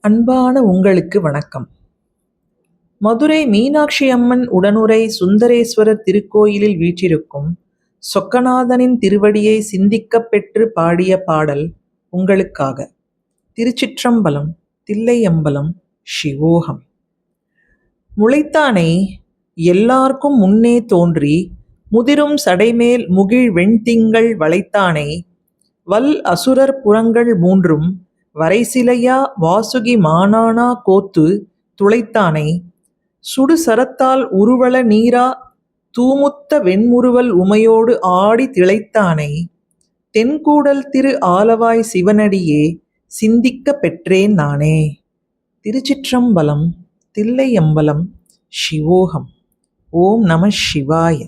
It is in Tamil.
அன்பான உங்களுக்கு வணக்கம். மதுரை மீனாட்சி அம்மன் உடனுறை சுந்தரேஸ்வரர் திருக்கோயிலில் வீற்றிருக்கும் சொக்கநாதனின் திருவடியை சிந்திக்கப் பெற்று பாடிய பாடல் உங்களுக்காக. திருச்சிற்றம்பலம், தில்லையம்பலம், சிவோகம். முளைத்தானை எல்லார்க்கும் முன்னே தோன்றி முதிரும் சடைமேல் முகிழ் வெண்திங்கள் வளைத்தானை வல் அசுரர் புறங்கள் மூன்றும் வரைசிலையா வாசுகி மானானா கோத்து துளைத்தானை சுடு சரத்தால் உருவள நீரா தூமுத்த வெண்முறுவல் உமையோடு ஆடி திளைத்தானை தென்கூடல் திரு ஆலவாய் சிவனடியே சிந்திக்க பெற்றேன் நானே. திருச்சிற்றம்பலம், தில்லையம்பலம், சிவோகம். ஓம் நம சிவாய.